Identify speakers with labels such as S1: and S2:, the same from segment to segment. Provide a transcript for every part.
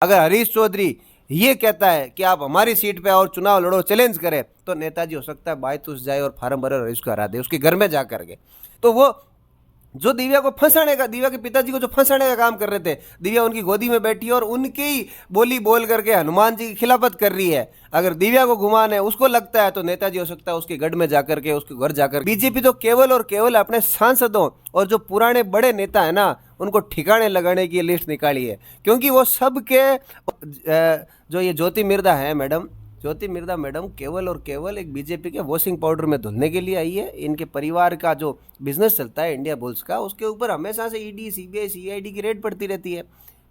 S1: अगर हरीश चौधरी ये कहता है कि आप हमारी सीट पे और चुनाव लड़ो, चैलेंज करें, तो नेताजी हो सकता है बायतूस जाए और फार्म भरे और हरीश को हरा दे उसके घर में जा करके। तो वो जो दिव्या को फंसाने का, दिव्या के पिताजी को जो फंसाने का काम कर रहे थे, दिव्या उनकी गोदी में बैठी है और उनकी ही बोली बोल करके हनुमान जी की खिलाफत कर रही है। अगर दिव्या को घुमाने उसको लगता है तो नेताजी हो सकता है उसके गढ़ में जाकर के, उसके घर जाकर। बीजेपी तो केवल और केवल अपने सांसदों और जो पुराने बड़े नेता है ना उनको ठिकाने लगाने की लिस्ट निकाली है, क्योंकि वो सबके जो ये ज्योति मिर्धा है मैडम, ज्योति मिर्धा मैडम केवल और केवल एक बीजेपी के वॉशिंग पाउडर में धुलने के लिए आई है। इनके परिवार का जो बिजनेस चलता है इंडिया बुल्स का, उसके ऊपर हमेशा से ईडी, सीबीआई, सीआईडी की रेड पड़ती रहती है।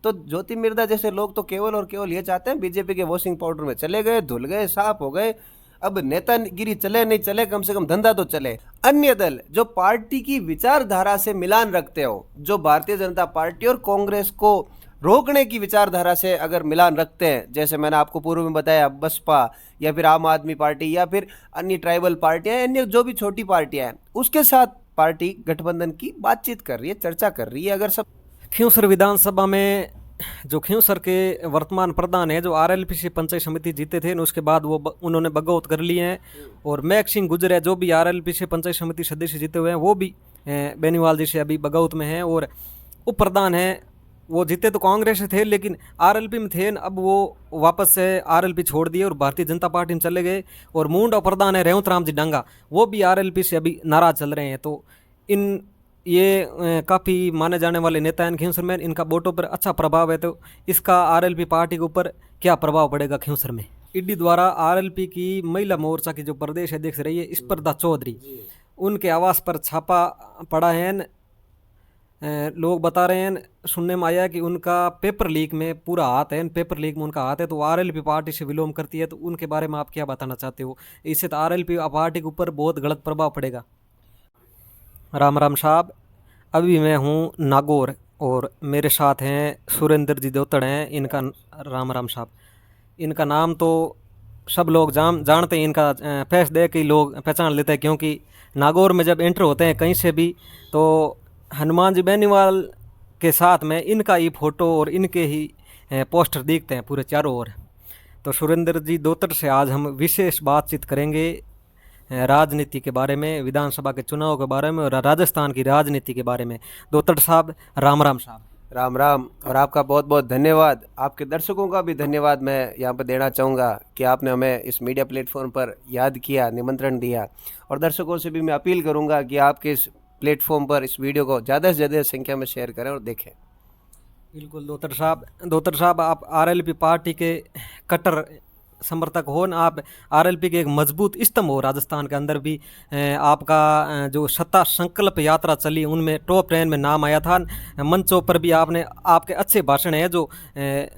S1: तो ज्योति मिर्धा जैसे लोग तो केवल और केवल ये चाहते हैं बीजेपी के वॉशिंग पाउडर में चले गए, धुल गए, साफ हो गए। अब नेतागिरी चले नहीं चले, कम से कम धंधा तो चले। अन्य दल जो पार्टी की विचारधारा से मिलान रखते हो, जो भारतीय जनता पार्टी और कांग्रेस को रोकने की विचारधारा से अगर मिलान रखते हैं, जैसे मैंने आपको पूर्व में बताया बसपा या फिर आम आदमी पार्टी या फिर अन्य ट्राइबल पार्टियां, अन्य जो भी छोटी पार्टियां हैं, उसके साथ पार्टी गठबंधन की बातचीत कर रही है, चर्चा कर रही है। अगर सब
S2: खिंवसर विधानसभा में जो खिंवसर के वर्तमान प्रधान है, जो आरएलपी से पंचायत समिति जीते थे, उसके बाद वो उन्होंने बगौत कर लिए हैं। और मैक सिंह गुजर है जो भी आरएलपी से पंचायत समिति सदस्य जीते हुए हैं, वो भी बेनीवाल जी से अभी बगौत में हैं। और उप प्रधान हैं, वो जीते तो कांग्रेस से थे लेकिन आरएलपी में थे, अब वो वापस से आरएलपी छोड़ दिए और भारतीय जनता पार्टी में चले गए। और मूंड और प्रधान है रेवंत राम जी डांगा, वो भी आरएलपी से अभी नाराज चल रहे हैं। तो इन ये काफ़ी माने जाने वाले नेता हैं खिंवसर में, इनका वोटों पर अच्छा प्रभाव है। तो इसका आरएलपी पार्टी के ऊपर क्या प्रभाव पड़ेगा खिंवसर में? ईडी द्वारा आरएलपी की महिला मोर्चा की जो प्रदेश अध्यक्ष रही है स्पर्धा चौधरी, उनके आवास पर छापा पड़ा है। लोग बता रहे हैं, सुनने में आया कि उनका पेपर लीक में पूरा हाथ है, पेपर लीक में उनका हाथ है। तो आरएलपी पार्टी से विलोम करती है, तो उनके बारे में आप क्या बताना चाहते हो? इससे तो आरएलपी पार्टी के ऊपर बहुत गलत प्रभाव पड़ेगा। राम राम साहब, अभी मैं हूँ नागौर और मेरे साथ हैं सुरेंद्र जी दोतड़ हैं। इनका राम राम साहब, इनका नाम तो सब लोग जानते हैं, इनका फेस देख के लोग पहचान लेते हैं, क्योंकि नागौर में जब एंटर होते हैं कहीं से भी तो हनुमान जी बेनीवाल के साथ में इनका ही फ़ोटो और इनके ही पोस्टर दिखते हैं पूरे चारों ओर। तो सुरेंद्र जी दोतड़ से आज हम विशेष बातचीत करेंगे राजनीति के बारे में, विधानसभा के चुनाव के बारे में और राजस्थान की राजनीति के बारे में। दोतड़ साहब राम राम साहब।
S1: राम राम, और आपका बहुत बहुत धन्यवाद। आपके दर्शकों का भी धन्यवाद मैं यहाँ पर देना चाहूँगा कि आपने हमें इस मीडिया प्लेटफॉर्म पर याद किया, निमंत्रण दिया। और दर्शकों से भी मैं अपील करूँगा कि आपके इस प्लेटफॉर्म पर इस वीडियो को ज़्यादा से ज़्यादा संख्या में शेयर करें और देखें।
S2: बिल्कुल दोतड़ साहब आप आरएलपी पार्टी के कट्टर समर्थक हो न, आप आरएलपी के एक मजबूत स्तंभ हो राजस्थान के अंदर भी। आपका जो सत्ता संकल्प यात्रा चली उनमें टॉप 10 में नाम आया था। मंचों पर भी आपने, आपके अच्छे भाषण हैं, जो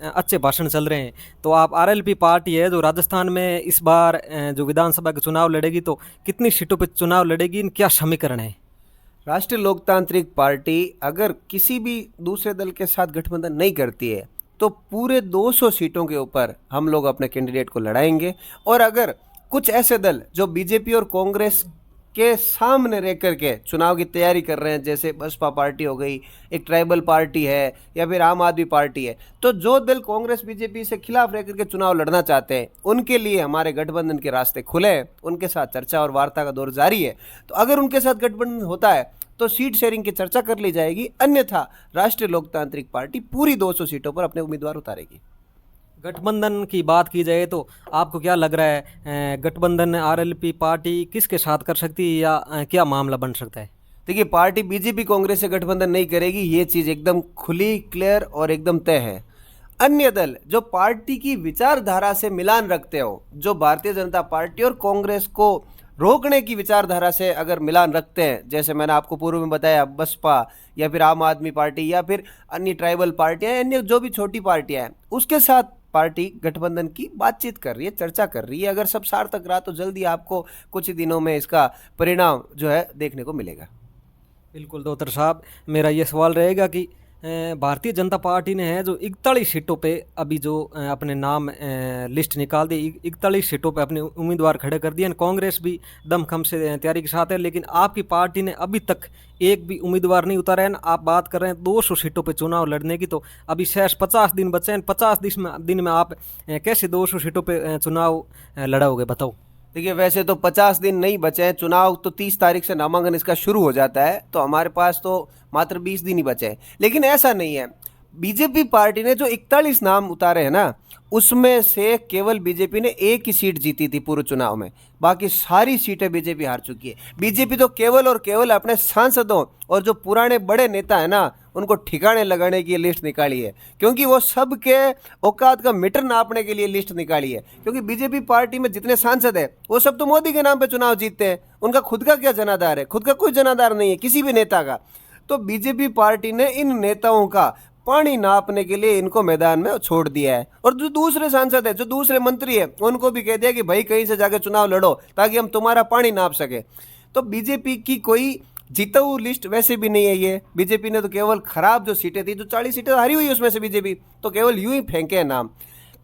S2: अच्छे भाषण चल रहे हैं। तो आप आरएलपी पार्टी है जो राजस्थान में इस बार जो विधानसभा के चुनाव लड़ेगी, तो कितनी सीटों पर चुनाव लड़ेगी, क्या समीकरण है?
S1: राष्ट्रीय लोकतांत्रिक पार्टी अगर किसी भी दूसरे दल के साथ गठबंधन नहीं करती है तो पूरे 200 सीटों के ऊपर हम लोग अपने कैंडिडेट को लड़ाएंगे। और अगर कुछ ऐसे दल जो बीजेपी और कांग्रेस के सामने रह करके चुनाव की तैयारी कर रहे हैं, जैसे बसपा पार्टी हो गई, एक ट्राइबल पार्टी है या फिर आम आदमी पार्टी है, तो जो दल कांग्रेस बीजेपी से खिलाफ रह करके चुनाव लड़ना चाहते हैं उनके लिए हमारे गठबंधन के रास्ते खुले हैं। उनके साथ चर्चा और वार्ता का दौर जारी है। तो अगर उनके साथ गठबंधन होता है तो सीट शेयरिंग की चर्चा कर ली जाएगी, अन्यथा राष्ट्रीय लोकतांत्रिक पार्टी पूरी 200 सीटों पर अपने उम्मीदवार उतारेगी।
S2: गठबंधन की बात की जाए तो आपको क्या लग रहा है, गठबंधन आरएलपी पार्टी किसके साथ कर सकती है या क्या मामला बन सकता है?
S1: देखिए, पार्टी बीजेपी कांग्रेस से गठबंधन नहीं करेगी, ये चीज़ एकदम खुली, क्लियर और एकदम तय है। अन्य दल जो पार्टी की विचारधारा से मिलान रखते हो, जो भारतीय जनता पार्टी और कांग्रेस को रोकने की विचारधारा से अगर मिलान रखते हैं, जैसे मैंने आपको पूर्व में बताया बसपा या फिर आम आदमी पार्टी या फिर अन्य ट्राइबल पार्टियां, अन्य जो भी छोटी पार्टियां हैं, उसके साथ पार्टी गठबंधन की बातचीत कर रही है, चर्चा कर रही है। अगर सब सार्थक रहा तो जल्दी आपको कुछ ही दिनों में इसका परिणाम जो है देखने को मिलेगा।
S2: बिल्कुल दोतर साहब, मेरा ये सवाल रहेगा कि भारतीय जनता पार्टी ने है जो 41 सीटों पे अभी जो अपने नाम लिस्ट निकाल दी, 41 सीटों पे अपने उम्मीदवार खड़े कर दिए। कांग्रेस भी दमखम से तैयारी के साथ है, लेकिन आपकी पार्टी ने अभी तक एक भी उम्मीदवार नहीं उतारा है। आप बात कर रहे हैं 200 सीटों पे चुनाव लड़ने की, तो अभी शेष 50 दिन बचे हैं। 50 दिन में आप कैसे 200 सीटों पे चुनाव लड़ाओगे, बताओ।
S1: देखिए, वैसे तो 50 दिन नहीं बचे हैं, चुनाव तो 30 तारीख से नामांकन इसका शुरू हो जाता है, तो हमारे पास तो मात्र 20 दिन ही बचे हैं। लेकिन ऐसा नहीं है, बीजेपी पार्टी ने जो 41 नाम उतारे हैं ना, उसमें से केवल बीजेपी ने एक ही सीट जीती थी पूरे चुनाव में, बाकी सारी सीटें बीजेपी हार चुकी है। बीजेपी तो केवल और केवल अपने सांसदों और जो पुराने बड़े नेता है ना, उनको ठिकाने लगाने की लिस्ट निकाली है, क्योंकि वो सबके औकात का मीटर नापने के लिए लिस्ट निकाली है। क्योंकि बीजेपी पार्टी में जितने सांसद हैं वो सब तो मोदी के नाम पे चुनाव जीतते हैं, उनका खुद का क्या जनाधार है? खुद का कोई जनाधार नहीं है किसी भी नेता का। तो बीजेपी पार्टी ने इन नेताओं का पानी नापने के लिए इनको मैदान में छोड़ दिया है। और जो दूसरे सांसद है, जो दूसरे मंत्री है, उनको भी कह दिया कि भाई कहीं से जाकर चुनाव लड़ो ताकि हम तुम्हारा पानी नाप सके। तो बीजेपी की कोई जीताऊ लिस्ट वैसे भी नहीं है ये। बीजेपी ने तो केवल खराब जो सीटें थी, जो 40 सीटें हारी हुई उसमें से बीजेपी तो केवल यूं ही फेंके हैं नाम।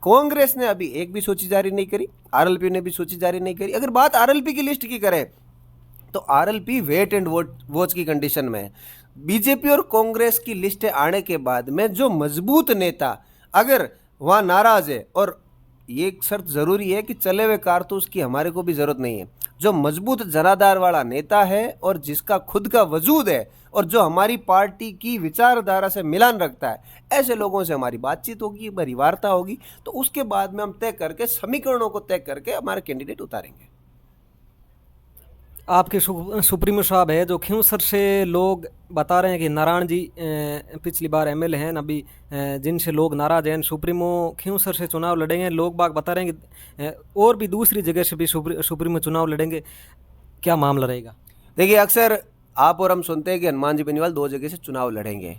S1: कांग्रेस ने अभी एक भी सूची जारी नहीं करी, आरएलपी ने भी सूची जारी नहीं करी। अगर बात आरएलपी की लिस्ट की करें तो आरएलपी वेट एंड वॉच की कंडीशन में है। बीजेपी और कांग्रेस की लिस्टें आने के बाद में जो मजबूत नेता अगर वहाँ नाराज है, और ये एक शर्त जरूरी है कि चले हुए कारतूस की हमारे को भी जरूरत नहीं है, जो मजबूत जनाधार वाला नेता है और जिसका खुद का वजूद है और जो हमारी पार्टी की विचारधारा से मिलान रखता है, ऐसे लोगों से हमारी बातचीत होगी, हमारी वार्ता होगी, तो उसके बाद में हम तय करके समीकरणों को तय करके हमारे कैंडिडेट उतारेंगे।
S2: आपके सुप्रीमो साहब है जो खिंवसर से लोग बता रहे हैं कि नारायण जी पिछली बार एमएलए हैं, अभी जिनसे लोग नाराज हैं, सुप्रीमो खिंवसर से चुनाव लड़ेंगे। लोग बाग बता रहे हैं कि और भी दूसरी जगह से भी सुप्रीमो चुनाव लड़ेंगे। क्या मामला रहेगा?
S1: देखिए, अक्सर आप और हम सुनते हैं कि हनुमान जी बेनीवाल 2 जगह से चुनाव लड़ेंगे।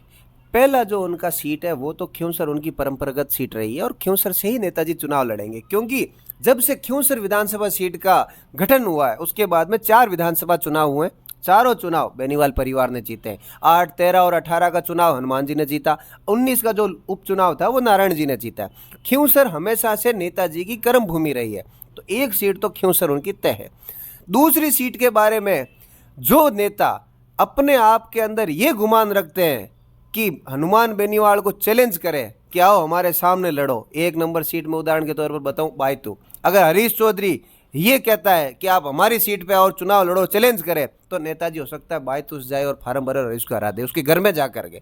S1: पहला जो उनका सीट है वो तो खिंवसर उनकी परंपरागत सीट रही है और खिंवसर से ही नेताजी चुनाव लड़ेंगे, क्योंकि जब से खिंवसर विधानसभा सीट का गठन हुआ है उसके बाद में 4 विधानसभा चुनाव हुए, चारों चुनाव बेनीवाल परिवार ने जीते हैं। 8, 13 और 18 का चुनाव हनुमान जी ने जीता, 19 का जो उपचुनाव था वो नारायण जी ने जीता। खिंवसर हमेशा से नेताजी की कर्म भूमि रही है, तो एक सीट तो खिंवसर उनकी तय है। दूसरी सीट के बारे में जो नेता अपने आप के अंदर ये गुमान रखते हैं कि हनुमान बेनीवाल को चैलेंज करें कि आओ हमारे सामने लड़ो, 1 नंबर सीट में उदाहरण के तौर पर बताऊं, बायतू। अगर हरीश चौधरी ये कहता है कि आप हमारी सीट पे और चुनाव लड़ो, चैलेंज करें, तो नेताजी हो सकता है बायतूस जाए और फार्म भरे और इसको हरा दे उसके घर में जा करके।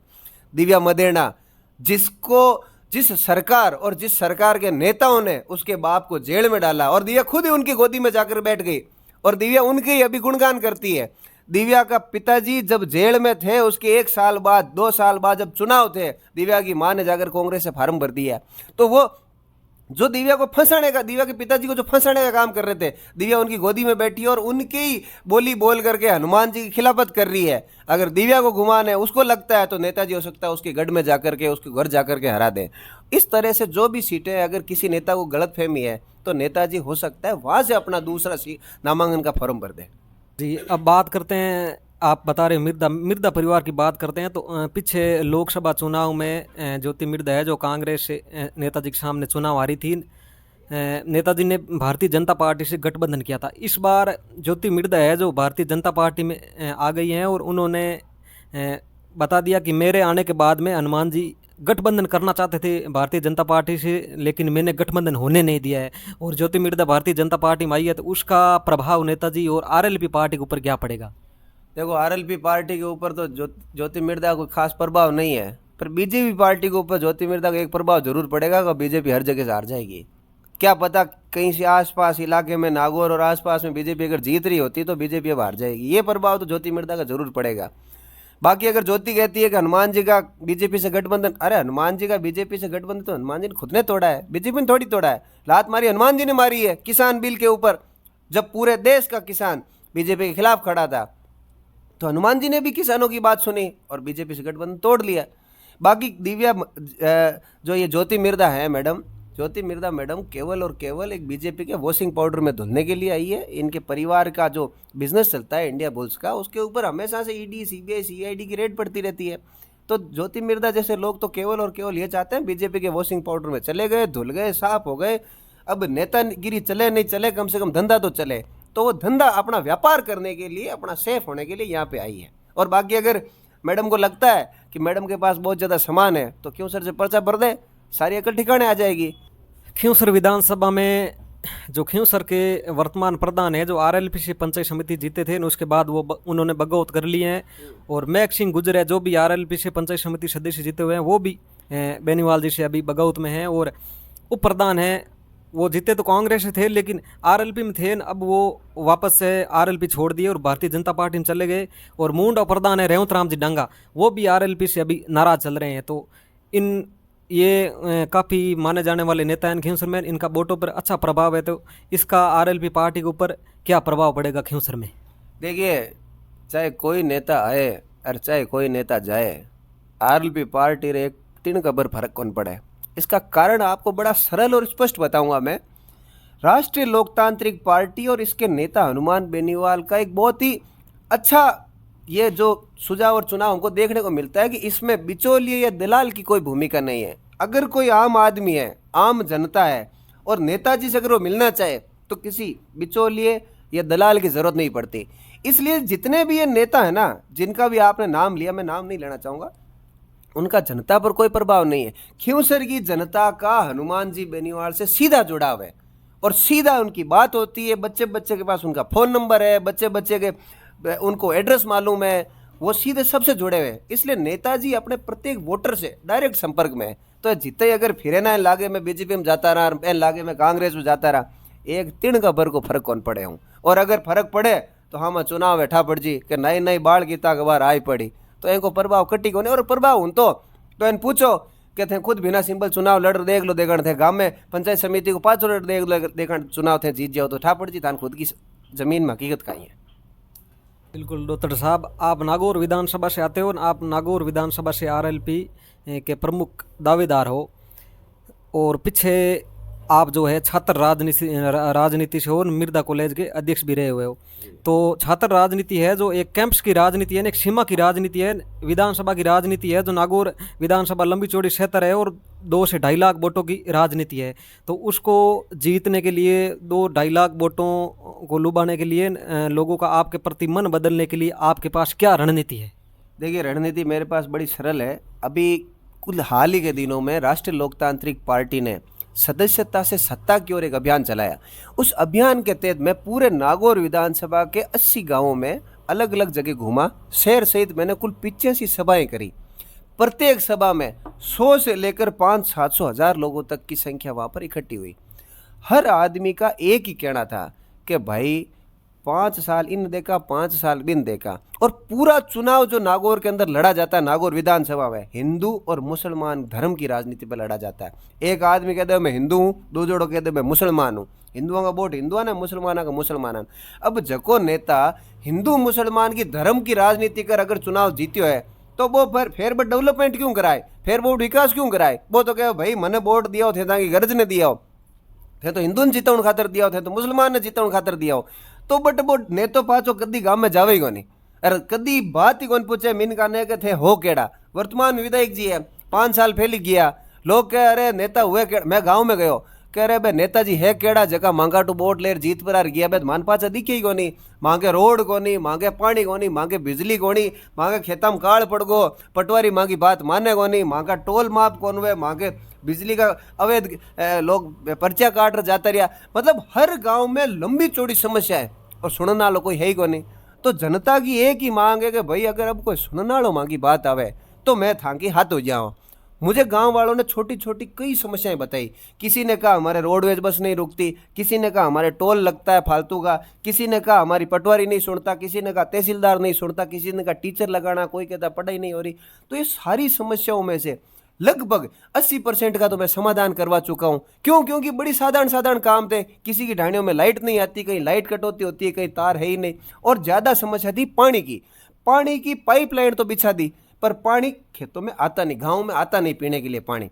S1: दिव्या मदेरणा, जिस सरकार और जिस सरकार के नेताओं ने उसके बाप को जेल में डाला और दिव्या खुद ही उनकी गोदी में जाकर बैठ गई और दिव्या उनके ही अभी गुणगान करती है। दिव्या का पिताजी जब जेल में थे उसके 1 साल बाद, 2 साल बाद जब चुनाव थे, दिव्या की मां ने जाकर कांग्रेस से फार्म भर दिया। तो वो जो दिव्या को फंसाने का, दिव्या के पिताजी को जो फंसाने का काम कर रहे थे, दिव्या उनकी गोदी में बैठी और उनकी ही बोली बोल करके हनुमान जी की खिलाफत कर रही है। अगर दिव्या को गुमान है, उसको लगता है, तो नेताजी हो सकता है उसके गढ़ में जाकर के, उसके घर जाकर के हरा दें। इस तरह से जो भी सीटें अगर किसी नेता को गलतफहमी है तो नेताजी हो सकता है वहां से अपना दूसरा नामांकन का फॉर्म भर दे।
S2: जी, अब बात करते हैं, आप बता रहे मिर्दा परिवार की बात करते हैं। तो पीछे लोकसभा चुनाव में ज्योति मिर्दा है जो कांग्रेस से नेताजी के सामने चुनाव हारी थी। नेताजी ने भारतीय जनता पार्टी से गठबंधन किया था। इस बार ज्योति मिर्दा है जो भारतीय जनता पार्टी में आ गई हैं और उन्होंने बता दिया कि मेरे आने के बाद में हनुमान जी गठबंधन करना चाहते थे भारतीय जनता पार्टी से, लेकिन मैंने गठबंधन होने नहीं दिया है। और ज्योति मिर्दा भारतीय जनता पार्टी में आई है, तो उसका प्रभाव नेताजी और आरएलपी पार्टी के ऊपर क्या पड़ेगा?
S1: देखो, आरएलपी पार्टी के ऊपर तो ज्योति मिर्दा का कोई खास प्रभाव नहीं है, पर बीजेपी पार्टी के ऊपर ज्योति मिर्दा का एक प्रभाव जरूर पड़ेगा कि बीजेपी हर जगह से हार जाएगी। क्या पता कहीं से आसपास इलाके में, नागौर और आसपास में बीजेपी अगर जीत रही होती तो बीजेपी अब हार जाएगी। ये प्रभाव तो ज्योति मिर्दा का जरूर पड़ेगा। बाकी अगर ज्योति कहती है कि हनुमान जी का बीजेपी से गठबंधन, अरे हनुमान जी का बीजेपी से गठबंधन तो हनुमान जी ने खुद ने तोड़ा है, बीजेपी ने थोड़ी तोड़ा है। लात मारी हनुमान जी ने मारी है किसान बिल के ऊपर, जब पूरे देश का किसान बीजेपी के खिलाफ खड़ा था तो हनुमान जी ने भी किसानों की बात सुनी और बीजेपी से गठबंधन तोड़ लिया। बाकी दिव्या जो ये ज्योति मिर्दा है मैडम, ज्योति मिर्दा मैडम केवल और केवल एक बीजेपी के वॉशिंग पाउडर में धुलने के लिए आई है। इनके परिवार का जो बिजनेस चलता है इंडिया बुल्स का, उसके ऊपर हमेशा से ईडी, सीबीआई, सीआईडी की रेड पड़ती रहती है। तो ज्योति मिर्धा जैसे लोग तो केवल और केवल ये चाहते हैं बीजेपी के वॉशिंग पाउडर में चले गए, धुल गए, साफ हो गए। अब नेतागिरी चले नहीं चले, कम से कम धंधा तो चले। तो वो धंधा अपना व्यापार करने के लिए, अपना सेफ होने के लिए यहाँ पे आई है। और बाकी अगर मैडम को लगता है कि मैडम के पास बहुत ज़्यादा सामान है तो क्यों सर से पर्चा भर दे, सारी अकल ठिकाने आ जाएगी।
S2: खींवसर विधानसभा में जो खींवसर के वर्तमान प्रधान है, जो आरएलपीसी पंचायत समिति जीते थे, उसके बाद उन्होंने बगौत कर लिए हैं। और महक सिंह गुजर है, जो भी आरएलपीसी पंचायत समिति सदस्य जीते हुए हैं, वो भी बेनीवाल जी से अभी बगौत में हैं। और उप प्रधान हैं, वो जीते तो कांग्रेस से थे लेकिन आरएलपी में थे, अब वो वापस से आरएलपी छोड़ दिए और भारतीय जनता पार्टी में चले गए। और मूंड उप प्रधान है रेवंत राम जी डांगा, वो भी आरएलपी से अभी नाराज चल रहे हैं। तो ये काफ़ी माने जाने वाले नेता हैं खींवसर में, इनका वोटों पर अच्छा प्रभाव है। तो इसका आरएलपी पार्टी के ऊपर क्या प्रभाव पड़ेगा खींवसर में?
S1: देखिए, चाहे कोई नेता आए और चाहे कोई नेता जाए, आरएलपी पार्टी रे एक तीन कबर फर्क कौन पड़े। इसका कारण आपको बड़ा सरल और स्पष्ट बताऊंगा मैं। राष्ट्रीय लोकतांत्रिक पार्टी और इसके नेता हनुमान बेनीवाल का एक बहुत ही अच्छा ये जो सुझाव और चुनाव हमको देखने को मिलता है कि इसमें बिचौलिए या दलाल की कोई भूमिका नहीं है। अगर कोई आम आदमी है, आम जनता है और नेताजी से अगर वो मिलना चाहे तो किसी बिचौलिए या दलाल की ज़रूरत नहीं पड़ती। इसलिए जितने भी ये नेता है ना, जिनका भी आपने नाम लिया, मैं नाम नहीं लेना चाहूँगा, उनका जनता पर कोई प्रभाव नहीं है। खींवसर की जनता का हनुमान जी बेनीवाल से सीधा जुड़ाव है और सीधा उनकी बात होती है। बच्चे बच्चे के पास उनका फ़ोन नंबर है, बच्चे बच्चे के उनको एड्रेस मालूम है, वो सीधे सबसे जुड़े हुए हैं। इसलिए नेताजी अपने प्रत्येक वोटर से डायरेक्ट संपर्क में है। तो जितने अगर फिरे ना लागे मैं बीजेपी में जाता रहा, लागे मैं कांग्रेस में जाता रहा, एक तीन का भर को फर्क कौन पड़े हूँ। और अगर फर्क पड़े तो हम चुनाव बैठा पड़ जी कि नई नई बाढ़ की ताकबार आई पड़ी, तो इनको प्रभाव कट्टी को नहीं। और प्रभाव हूँ तो इन पूछो कि थे खुद बिना सिंपल चुनाव लड़ देख लो, देखण थे गांव में पंचायत समिति को 5 लड़ देख लो, देखण चुनाव थे जीत जाओ तो ठा पड़ जी, थान खुद की जमीन में हकीकत का ही है।
S2: बिल्कुल डॉक्टर साहब, आप नागौर विधानसभा से आते हो, आप नागौर विधानसभा से आरएलपी के प्रमुख दावेदार हो और पीछे आप जो है छात्र राजनीति से हो, मिर्धा कॉलेज के अध्यक्ष भी रहे हुए हो। तो छात्र राजनीति है जो एक कैंप्स की राजनीति है, एक सीमा की राजनीति है, विधानसभा की राजनीति है। जो नागौर विधानसभा लंबी चौड़ी क्षेत्र है और 2 से 2.5 लाख वोटों की राजनीति है। तो उसको जीतने के लिए, 2-2.5 लाख वोटों को लुभाने के लिए, लोगों का आपके प्रति मन बदलने के लिए आपके पास क्या रणनीति है?
S1: देखिए, रणनीति मेरे पास बड़ी सरल है। अभी कुल हाल ही के दिनों में राष्ट्रीय लोकतांत्रिक पार्टी ने सदस्यता से सत्ता की ओर एक अभियान चलाया। उस अभियान के तहत मैं पूरे नागौर विधानसभा के 80 गांवों में अलग अलग जगह घूमा। शहर सहित मैंने कुल 85 सभाएं करी। प्रत्येक सभा में 100 से लेकर 500-700 हज़ार लोगों तक की संख्या वहाँ पर इकट्ठी हुई। हर आदमी का एक ही कहना था कि भाई 5 साल इन देखा, 5 साल बिन देखा। और पूरा चुनाव जो नागौर के अंदर लड़ा जाता है, नागौर विधानसभा में हिंदू और मुसलमान धर्म की राजनीति पर लड़ा जाता है। एक आदमी कहते हैं मैं हिंदू हूँ, दो जोड़ो कहते हैं मैं मुसलमान हूँ। हिंदुओं का वोट हिंदुआ ने, मुसलमानों का मुसलमान। अब जको नेता हिंदू मुसलमान की धर्म की राजनीति कर अगर चुनाव जीत्यो है तो वो फिर डेवलपमेंट क्यों कराए, फिर वो विकास क्यों कराए? वो तो कहे भाई मैंने वोट दिया हो थे ताकि गर्ज ने दिया हो थे, तो हिंदू ने जीतने खातर दिया हो थे, तो मुसलमान ने जीतने खातर दिया हो। तो बट वो ने तो पाचो कदी गांव में जावे को नहीं, अरे कदी बात ही कौन पूछे मिन का ने के थे हो केड़ा। वर्तमान विधायक जी है, 5 साल पहले गया, लोग कह अरे नेता हुए केड़ा। मैं गांव में गयो, कह रहे भाई नेताजी है केड़ा जगह मांगा टू वोट लेर जीत पर आर गया। मान पाचा दिखे ही कोनी, मांगे रोड कोनी, मांगे पानी कोनी, मांगे बिजली कोनी, मांगे खेता में काल पड़ गो, पटवारी मांगी बात माने कोनी, मांगा टोल माप कौन हुए, मांगे बिजली का अवैध लोग पर्चा काट रहे जाता रहा। मतलब हर गांव में लंबी चौड़ी समस्या है और सुनने वालों कोई है ही कोनी। तो जनता की एक ही मांग है कि भाई अगर अब कोई सुनने वालों मांग की बात आवे तो मैं थांकी हाथ हो जाऊँ। मुझे गांव वालों ने छोटी छोटी कई समस्याएं बताई। किसी ने कहा हमारे रोडवेज बस नहीं रुकती, किसी ने कहा हमारे टोल लगता है फालतू का, किसी ने कहा हमारी पटवारी नहीं सुनता, किसी ने कहा तहसीलदार नहीं सुनता, किसी ने कहा टीचर लगाना, कोई कहता पढ़ाई नहीं हो रही। तो ये सारी समस्याओं में से लगभग 80% का तो मैं समाधान करवा चुका हूँ। क्यों? क्योंकि बड़ी साधारण काम थे। किसी की ढाणियों में लाइट नहीं आती, कहीं लाइट कटौती होती है, कहीं तार है ही नहीं। और ज़्यादा समस्या थी पानी की पाइपलाइन तो बिछा दी पर पानी खेतों में आता नहीं, गाँव में आता नहीं पीने के लिए पानी।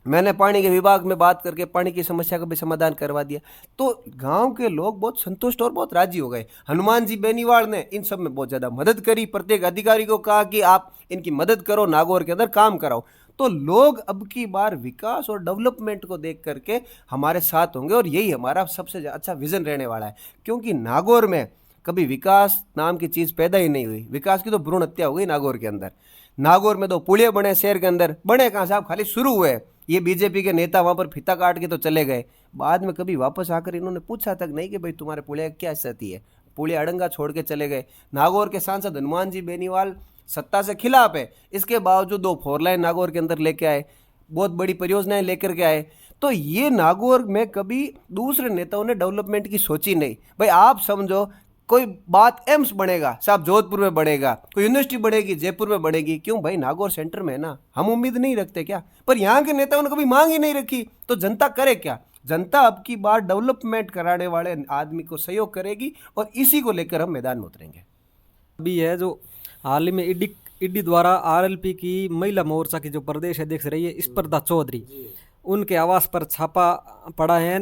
S1: मैंने पानी के विभाग में बात करके पानी की समस्या का भी समाधान करवा दिया। तो गांव के लोग बहुत संतुष्ट और बहुत राजी हो गए। हनुमान जी बेनीवाल ने इन सब में बहुत ज़्यादा मदद करी, प्रत्येक अधिकारी को कहा कि आप इनकी मदद करो, नागौर के अंदर काम कराओ। तो लोग अब की बार विकास और डेवलपमेंट को देख करके हमारे साथ होंगे और यही हमारा सबसे अच्छा विज़न रहने वाला है। क्योंकि नागौर में कभी विकास नाम की चीज़ पैदा ही नहीं हुई। विकास की तो भ्रूण हत्या हो गई नागौर के अंदर। नागौर में 2 पुलिया बने शहर के अंदर, बने कहाँ साहब, खाली शुरू हुए। ये बीजेपी के नेता वहाँ पर फीता काट के तो चले गए, बाद में कभी वापस आकर इन्होंने पूछा तक नहीं कि भाई तुम्हारे पुलिया क्या स्थिति है। पुलिया अड़ंगा छोड़ के चले गए। नागौर के सांसद हनुमान जी बेनीवाल सत्ता से खिलाफ है, इसके बावजूद 2 4 लाइन नागौर के अंदर लेके आए, बहुत बड़ी परियोजनाएं लेकर के आए। तो ये नागौर में कभी दूसरे नेताओं ने डेवलपमेंट की सोची नहीं। भाई आप समझो, कोई बात एम्स बनेगा साहब जोधपुर में बनेगा, कोई यूनिवर्सिटी बनेगी जयपुर में बनेगी, क्यों भाई नागौर सेंटर में है ना, हम उम्मीद नहीं रखते क्या? पर यहाँ के नेताओं ने कभी मांग ही नहीं रखी, तो जनता करे क्या? जनता अब की बार डेवलपमेंट कराने वाले आदमी को सहयोग करेगी और इसी को लेकर हम मैदान में उतरेंगे।
S2: अभी है जो हाल ही में ईडी द्वारा आरएलपी की महिला मोर्चा की जो प्रदेश अध्यक्ष रही है स्पर्धा चौधरी, उनके आवास पर छापा पड़ा है।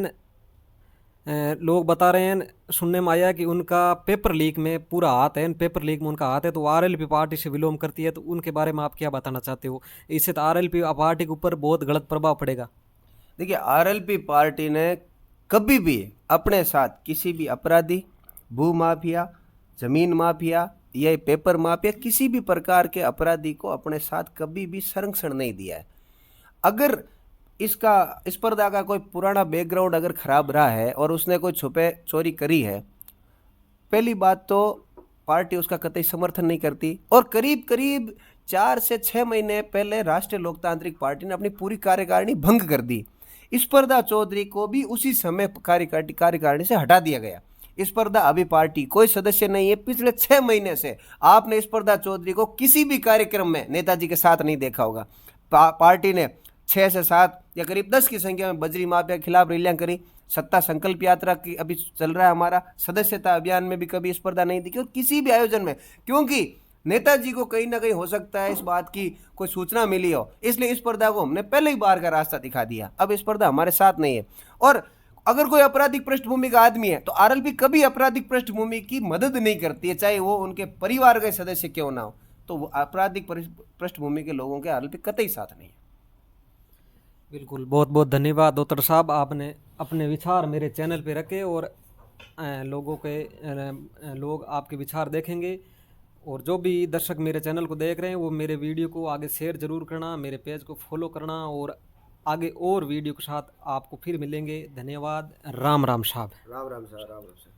S2: लोग बता रहे हैं, सुनने में आया कि उनका पेपर लीक में पूरा हाथ है, पेपर लीक में उनका हाथ है, तो आरएलपी पार्टी से विलोम करती है। तो उनके बारे में आप क्या बताना चाहते हो? इससे तो आरएलपी पार्टी के ऊपर बहुत गलत प्रभाव पड़ेगा।
S1: देखिए, आरएलपी पार्टी ने कभी भी अपने साथ किसी भी अपराधी, भू माफिया, जमीन माफिया या पेपर माफिया, किसी भी प्रकार के अपराधी को अपने साथ कभी भी संरक्षण नहीं दिया है। अगर इसका स्पर्धा का कोई पुराना बैकग्राउंड अगर खराब रहा है और उसने कोई छुपे चोरी करी है, पहली बात तो पार्टी उसका कतई समर्थन नहीं करती। और करीब करीब 4 से 6 महीने पहले राष्ट्रीय लोकतांत्रिक पार्टी ने अपनी पूरी कार्यकारिणी भंग कर दी। स्पर्धा चौधरी को भी उसी समय कार्यकारिणी से हटा दिया गया। स्पर्धा अभी पार्टी कोई सदस्य नहीं है। पिछले 6 महीने से आपने स्पर्धा चौधरी को किसी भी कार्यक्रम में नेताजी के साथ नहीं देखा होगा। पार्टी ने 6 से 7 या करीब 10 की संख्या में बजरी माफिया के खिलाफ रैलियां करी। सत्ता संकल्प यात्रा की अभी चल रहा है हमारा, सदस्यता अभियान में भी कभी स्पर्धा नहीं दिखी और किसी भी आयोजन में, क्योंकि नेताजी को कहीं ना कहीं हो सकता है इस बात की कोई सूचना मिली हो, इसलिए स्पर्धा को हमने पहले ही बार का रास्ता दिखा दिया। अब स्पर्धा हमारे साथ नहीं है। और अगर कोई आपराधिक पृष्ठभूमि का आदमी है तो आरएलपी कभी आपराधिक पृष्ठभूमि की मदद नहीं करती है, चाहे वो उनके परिवार के सदस्य क्यों ना हो। तो वो आपराधिक पृष्ठभूमि के लोगों के आरएलपी कतई साथ नहीं है।
S2: बिल्कुल, बहुत बहुत धन्यवाद डॉक्टर साहब, आपने अपने विचार मेरे चैनल पे रखे और लोग आपके विचार देखेंगे। और जो भी दर्शक मेरे चैनल को देख रहे हैं वो मेरे वीडियो को आगे शेयर ज़रूर करना, मेरे पेज को फॉलो करना और आगे और वीडियो के साथ आपको फिर मिलेंगे। धन्यवाद। राम राम साहब।
S1: राम राम साहब। राम राम साहब।